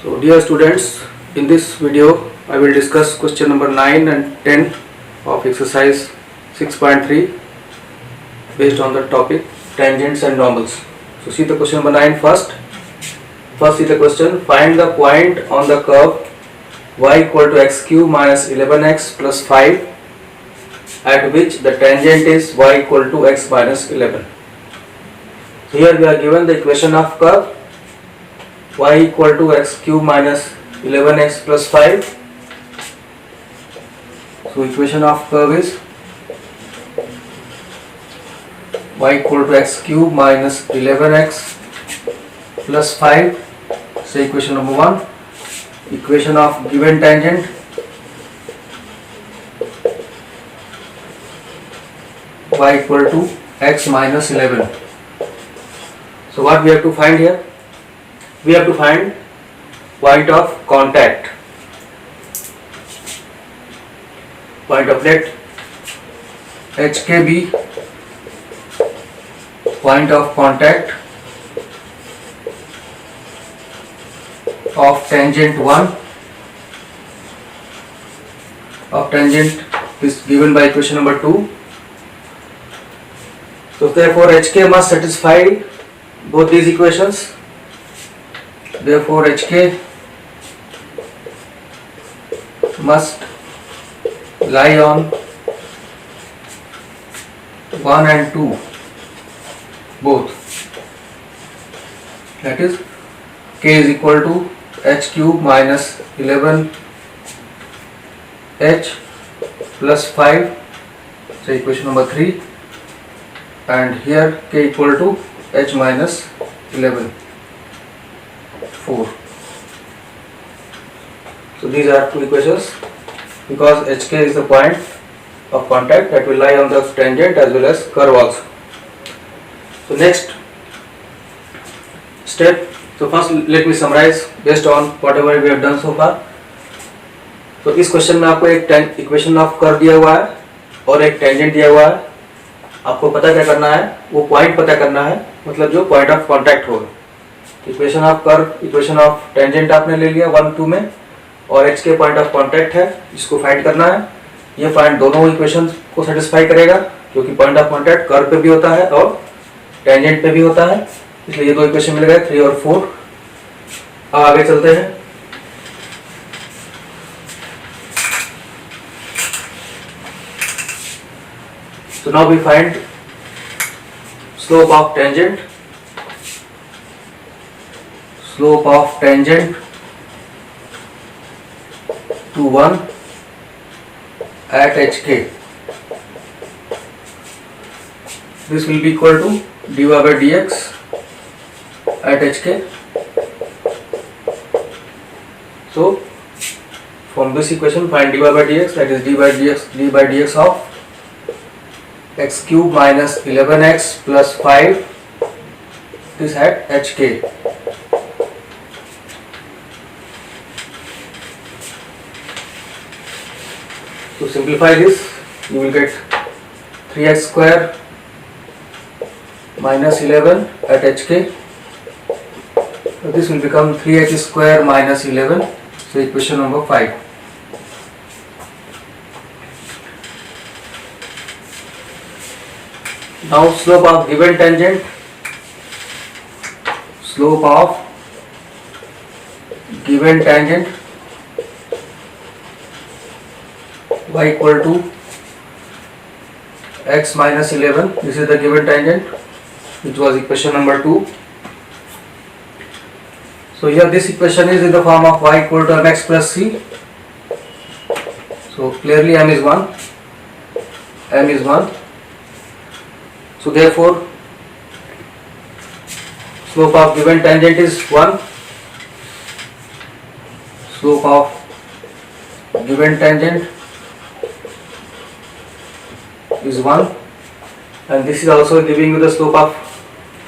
So dear students, in this video I will discuss question number 9 and 10 of exercise 6.3 based on the topic tangents and normals. So see the question number 9 first. First see the question, find the point on the curve y equal to x cube minus 11x plus 5 at which the tangent is y equal to x minus 11. Here we are given the equation of curve y equal to x cube minus 11x plus 5. So equation of curve is y equal to x cube minus 11x plus 5. So equation number 1. Equation of given tangent y equal to x minus 11. So what we have to find here? We have to find point of contact. Point of let HK be point of contact of tangent 1 of tangent is given by equation number 2. So therefore HK must satisfy both these equations. Therefore HK must lie on 1 and 2 both. That is K is equal to h cube minus 11h plus 5. So equation number 3, and here K equal to h minus 11. 4. So these are two equations because HK is the point of contact that will lie on the tangent as well as curve also. So next step. So first let me summarize based on whatever we have done so far. तो इस question में आपको एक equation of curve दिया हुआ है और एक टेंजेंट दिया हुआ है. आपको पता क्या करना है, वो पॉइंट पता करना है, मतलब जो पॉइंट ऑफ कांटेक्ट होगा. Equation of curve, equation of tangent आपने ले लिया 1 2 में, और x के पॉइंट ऑफ कांटेक्ट है, इसको फाइंड करना है. ये पॉइंट दोनों इक्वेशन को सेटिस्फाई करेगा क्योंकि पॉइंट ऑफ कांटेक्ट कर्व पे भी होता है और टेंजेंट पे भी होता है, इसलिए ये दो इक्वेशन मिल गए 3 और 4. अब आगे चलते हैं. So now we find slope of tangent. Slope of tangent to 1 at HK. This will be equal to dy by dx at HK. So from this equation find dy by dx, that is d by dx of x cube minus 11x plus 5, this at HK. To simplify this, you will get 3x square minus 11 at HK. So this will become 3h square minus 11. So equation number 5. Now slope of given tangent. Slope of given tangent y equal to x minus 11. This is the given tangent, which was equation number 2. So here this equation is in the form of y equal to mx plus c. So clearly m is 1. M is 1. So therefore slope of given tangent is 1. Slope of given tangent is 1, and this is also giving you the slope of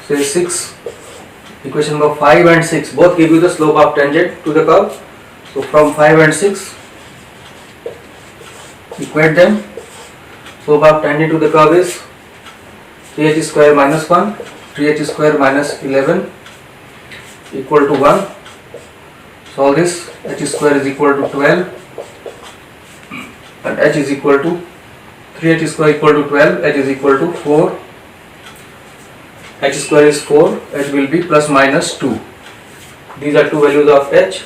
say 6. Equation number 5 and 6 both give you the slope of tangent to the curve. So from 5 and 6 equate them. Slope of tangent to the curve is 3h square minus 1, 3h square minus 11 equal to 1. solve this. H square is equal to 12 and H is equal to 3H square equal to 12, H is equal to 4. H square is 4, H will be plus minus 2. These are two values of H,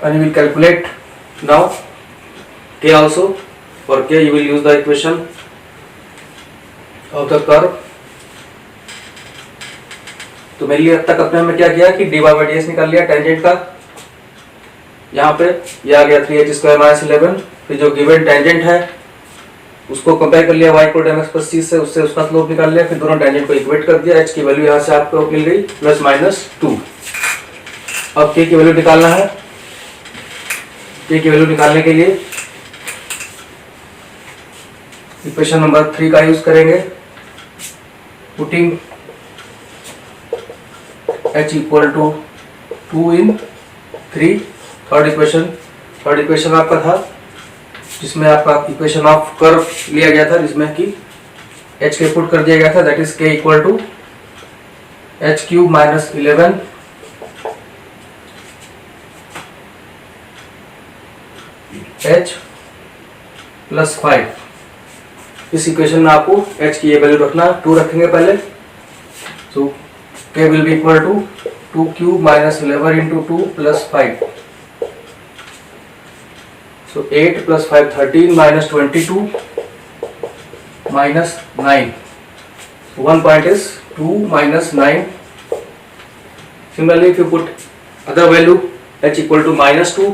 and you will calculate now K also. For K you will use the equation of the curve. तो मेरे लिए अब तक अपने में क्या किया कि dy by dx निकाल लिया टेंजेंट का, यहाँ पे ये आ गया 3h स्क्वायर माइनस 11, फिर जो गिवन टेंजेंट है उसको कंपेयर कर लिया y equal to mx plus c से, उससे उसका स्लोप निकाल लिया, फिर दोनों टेंजेंट को इक्वेट कर दिया, h की वैल्यू यहाँ से आपको मिल गई प्लस माइनस 2। अब k की वैल्यू निकालना है। k की वैल्यू निकालने के लिए इक्वेशन नंबर 3 का यूज करेंगे, putting h equal to 2 in 3। Third equation आपका था जिसमें आपका इक्वेशन ऑफ कर्व लिया गया था, जिसमें कि h के पुट कर दिया गया था, that is k equal to h cube minus 11 h plus 5। इस इक्वेशन में आपको h की ये वैल्यू रखना, 2 रखेंगे पहले, तो k will be equal to 2 cube minus 11 into 2 plus 5. So 8 plus 5 13 minus 22 minus 9. So one point is 2 minus 9. Similarly, if you put other value h equal to minus 2,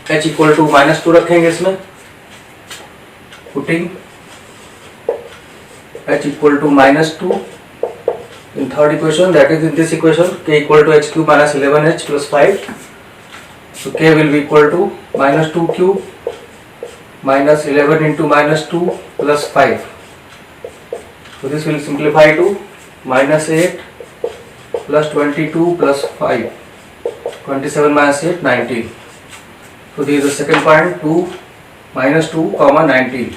h equal to minus 2 रखेंगे इसमें, putting h equal to minus 2 in third equation, that is in this equation k equal to h cube minus 11h plus 5. So k will be equal to minus 2 cube minus 11 into minus 2 plus 5. So this will simplify to minus 8 plus 22 plus 5, 27 minus 8 19. So this is the second point, 2 minus 2 comma 19.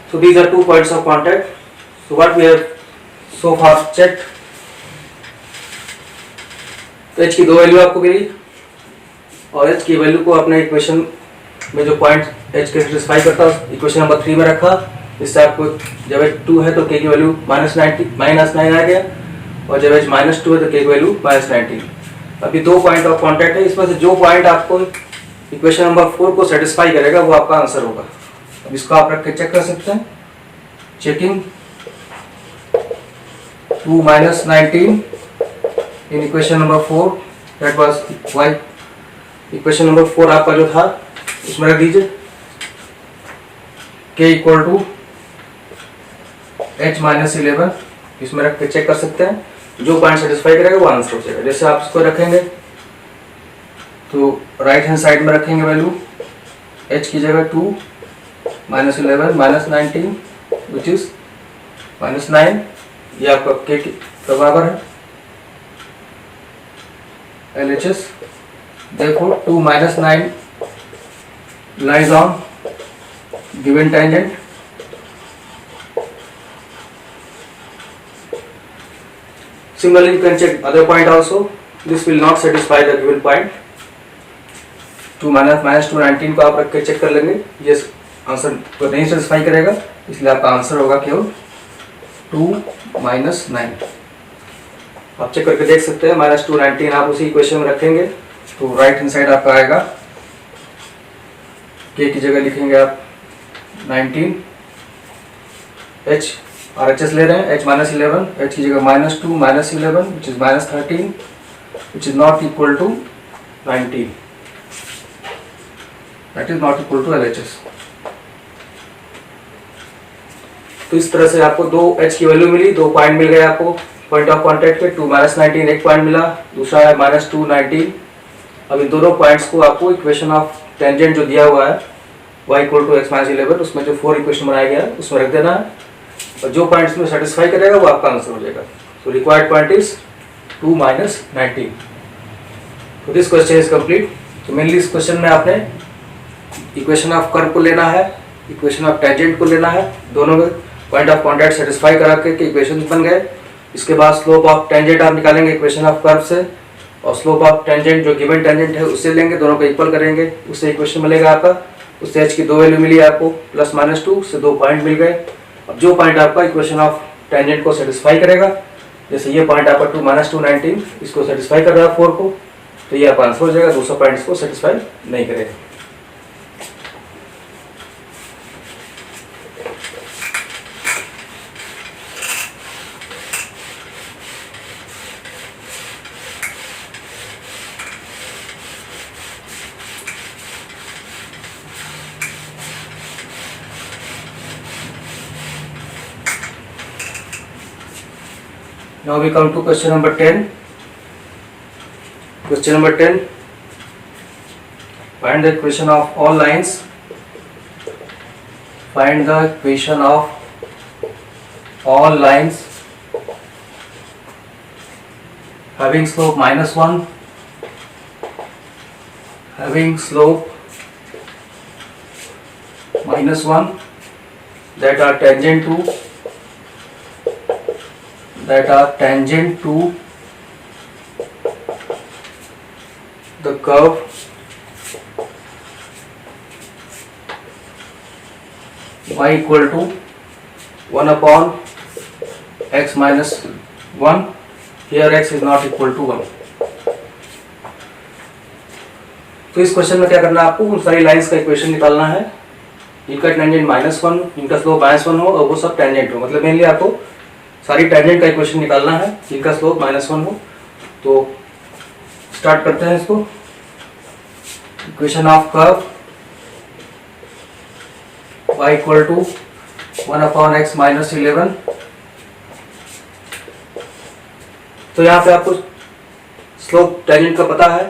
So these are 2 points of contact. So what we have so far checked, तो h की 2 value आपको मिली और h की value को अपने equation में जो point h के सेटिस्फाई करता है इक्वेशन नंबर 3 में रखा, इससे आपको जब h 2 है तो k की वैल्यू माइनस 9 आ गया, और जब h माइनस 2 है तो k की वैल्यू माइनस 19। अभी 2 पॉइंट ऑफ कॉन्टैक्ट है, इसमें से जो पॉइंट आपको इक्वेशन नंबर 4 को सेटिस्फाई करेगा वो आपका आंसर होगा। अब इसको आप रख के चेक कर सकते हैं, checking 2 minus 19 in equation number 4, that was y। Equation number 4 आपका जो था उसमें रख दीजिए k equal to h minus 11, इसमें रख के चेक कर सकते हैं, जो पॉइंट सेटिस्फाई करेगा वो आंसर हो जाएगा। जैसे आप इसको रखेंगे तो राइट हैंड साइड में रखेंगे वैल्यू h की जगह 2 minus 11 minus 19 which is minus 9, ये आपका k के बराबर है LHS। therefore 2 minus 9 lies on given tangent। similarly you can check other point also, this will not satisfy the given point। 2 minus 2 19 को आप रख के चेक कर लेंगे, ये आंसर को नहीं सेटिस्फाई करेगा, इसलिए आपका आंसर होगा केवल 2 minus 9। आप चेक करके देख सकते हैं, माइनस 2 19 आप उसी इक्वेशन में रखेंगे तो राइट हैंड साइड आपका आएगा, k की जगह लिखेंगे आप 19, h RHS ले रहे हैं, h minus 11, h की जगह minus 2 minus 11 which is minus 13 which is not equal to 19, that is not equal to LHS। तो इस तरह से आपको 2 h की वैल्यू मिली, 2 पॉइंट मिल गए आपको पॉइंट ऑफ कॉन्टैक्ट पे। 2 minus 19 एक पॉइंट मिला, दूसरा है minus 2 19। अब इन दोनों पॉइंट्स को आपको इक्वेशन ऑफ टेंजेंट जो दिया हुआ है y equal to x minus 11, उसमें जो 4 इक्वेशन बनाया गया है उसमें रख देना है, और जो पॉइंट्स में सेटिस्फाई करेगा वो आपका आंसर हो जाएगा। तो रिक्वायर्ड पॉइंट इज 2 minus 19। तो दिस क्वेश्चन इज कंप्लीट। तो मेनली इस क्वेश्चन में आपने इक्वेशन ऑफ कर्व को लेना है, इक्वेशन ऑफ टेंजेंट को लेना है, दोनों में पॉइंट ऑफ कॉन्टैक्ट सेटिस्फाई करा के इक्वेशन बन गए। इसके बाद स्लोप ऑफ टेंजेंट आप निकालेंगे इक्वेशन ऑफ कर्व से, और स्लोप ऑफ टेंजेंट जो गिवन टेंजेंट है उससे लेंगे, दोनों को इक्वल करेंगे, उससे इक्वेशन मिलेगा आपका। उससे h की दो वैल्यू मिली आपको +-2 से 2 पॉइंट मिल गए। अब जो पॉइंट आपका इक्वेशन ऑफ टेंजेंट को सेटिस्फाई करेगा, जैसे ये पॉइंट आपका 2 - 2 19 इसको सेटिस्फाई कर रहा है 4 को, तो ये आपका आंसर हो जाएगा। दूसरा पॉइंट इसको सेटिस्फाई नहीं करेगा। Now we come to question number 10. Question number 10. Find the equation of all lines. Find the equation of all lines having slope -1, having slope -1 that are tangent to the curve y equal to 1/x minus 1. Here x is not equal to 1. तो इस question में क्या करना है आपको, उन सारी lines का इक्वेशन निकालना है, इनका टेंजेंट -1, इनका स्लोप -1 हो और वो सब टेंजेंट हो। मतलब मेनली आपको सारी टेंजेंट का इक्वेशन निकालना है जिनका स्लोप -1 हो। तो स्टार्ट करते हैं इसको। Equation of curve y equal to 1/x minus 11। तो यहाँ पे आपको स्लोप टेंजेंट का पता है,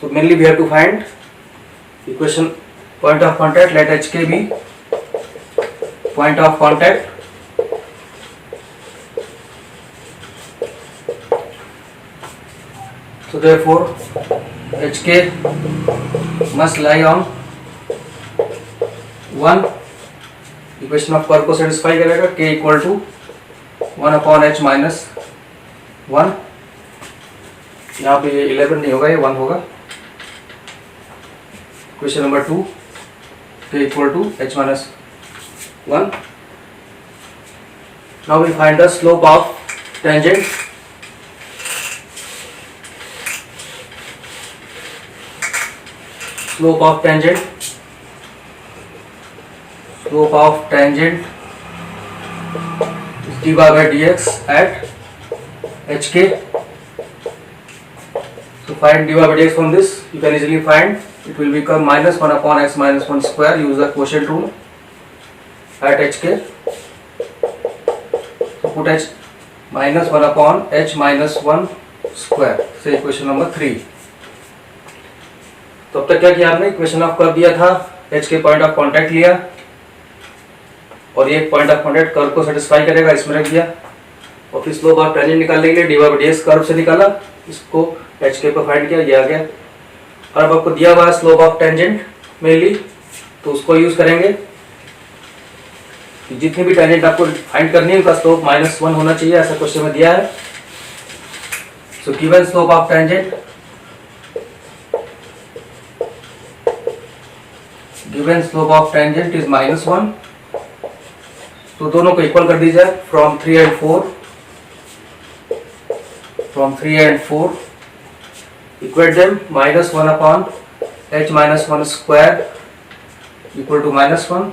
तो mainly we have to find equation point of contact, let H K be point of contact. So therefore HK must lie on 1। Equation of curve को satisfy करेगा, K equal to 1/h minus 1। यहाँ पे ये 11 नहीं होगा, ये 1 होगा। Question number 2, K equal to h minus 1। Now we find the slope of tangent। Slope of tangent is dy by dx at hk. So find dy by dx from this. You can easily find, it will become -1/x minus 1 square. Use the quotient rule at hk. So put h -1/h minus 1 square. Say equation number 3. तो अब तक क्या किया आपने, equation of curve दिया था, h के point of contact लिया, और ये पॉइंट ऑफ कांटेक्ट कर्व को सेटिस्फाई करेगा, इसमें रख दिया, और फिर स्लोप ऑफ टेंजेंट निकालने के लिए dy by dx कर्व से निकाला, इसको h के पर फाइंड किया, ये आ गया। और अब आपको दिया हुआ है स्लोप ऑफ टेंजेंट मेनली, तो उसको यूज करेंगे। जितनी भी टेंजेंट आपको फाइंड करनी है उनका स्लोप -1 होना चाहिए, ऐसा क्वेश्चन में दिया है। So given slope of tangent, given slope of tangent is -1। तो दोनों को इक्वल कर दीजिए, from 3 and 4 equate them, -1/h minus 1 square equal to -1,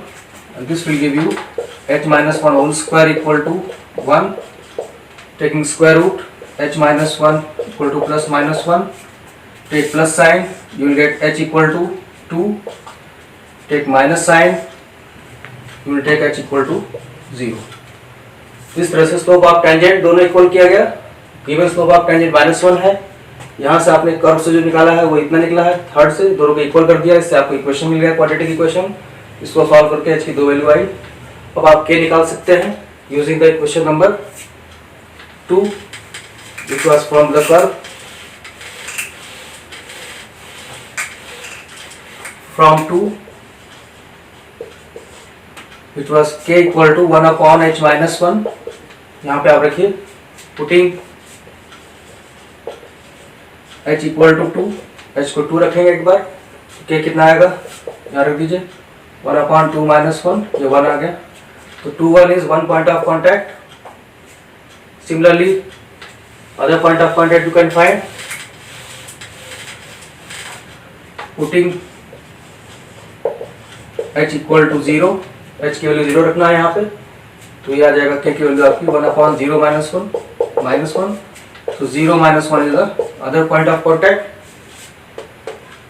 and this will give you h minus 1 whole square equal to 1. Taking square root, h minus 1 equal to plus minus 1, take plus sign, you will get h equal to 2. Take minus sign, you will take h equal to 0. इस तरह से slope of tangent दोनों equal किया गया। Given slope of tangent -1 है, यहाँ से आपने कर्व से जो निकाला है वो इतना निकला है, थर्ड से दोनों को इक्वल कर दिया, इससे आपको इक्वेशन मिल गया, क्वाड्रेटिक इक्वेशन। इसको सॉल्व करके h की दो वैल्यू आई। अब आप k निकाल सकते हैं using the equation number 2 which was from the curve। From 2 which was k equal to 1/h-1। यहाँ पे आप रखिए, putting h equal to 2, h को 2 रखेंगे एक बार, k कितना आएगा यहाँ रख दीजिए 1/2 - 1, ये 1 आ गया। तो 2 1 is 1 point of contact. Similarly other point of contact you can find, putting h equal to 0, h की वैल्यू 0 रखना है यहाँ पे, तो ये आ जाएगा k की वैल्यू आपकी 1/0 - 1, तो 0 - 1 is the other point of contact.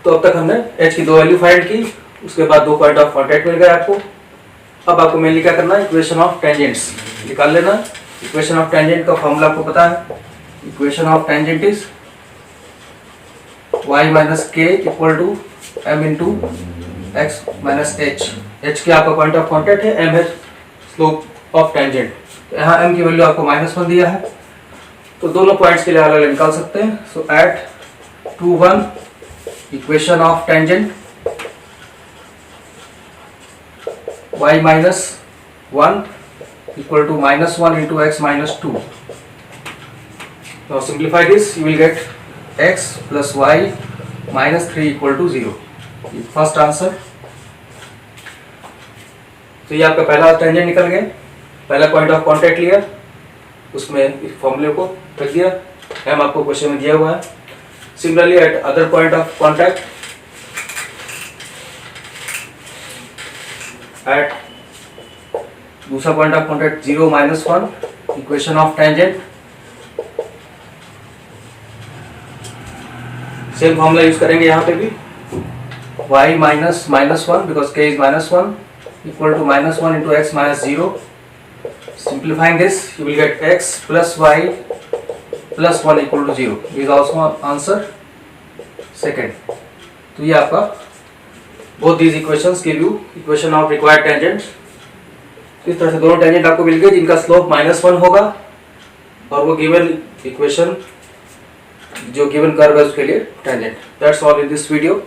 तो अब तक हमने h की 2 वैल्यू फाइंड की, उसके बाद 2 पॉइंट ऑफ कॉन्टैक्ट मिल गए आपको। अब आपको मेनली क्या करना है, इक्वेशन ऑफ टेंजेंट्स निकाल लेना। इक्वेशन ऑफ टेंजेंट का फॉर्मूला आपको पता है, equation of tangent is y - k equal to m into x - h। h की आपका पॉइंट ऑफ कॉन्टैक्ट है, m है स्लोप ऑफ टेंजेंट। तो यहाँ m की वैल्यू आपको -1 दिया है, तो दोनों पॉइंट्स के लिए अलग अलग निकाल सकते हैं। So at 2 1 equation of tangent y - 1 equal to -1 into x - 2. Now simplify this, you will get x plus y - 3 equal to 0. First answer. तो ये आपका पहला टेंजेंट निकल गया, पहला पॉइंट ऑफ कॉन्टैक्ट लिया, उसमें इस फॉर्मूले को रख दिया, m आपको क्वेश्चन में दिया हुआ है। Similarly at other point of contact, at दूसरा point of contact 0 - 1 equation of tangent, same formula use करेंगे यहाँ पे भी, y - -1 because k is -1 equal to -1 into x - 0। Simplifying this you will get x plus y plus 1 equal to 0 is also answer second. तो ये आपका both these equations give you equation of required tangent. इस तरह से दोनों tangent आपको मिल गए जिनका स्लोप -1 होगा, और वो गिवन इक्वेशन जो गिवन कर्व है उसके लिए tangent. That's all in this video.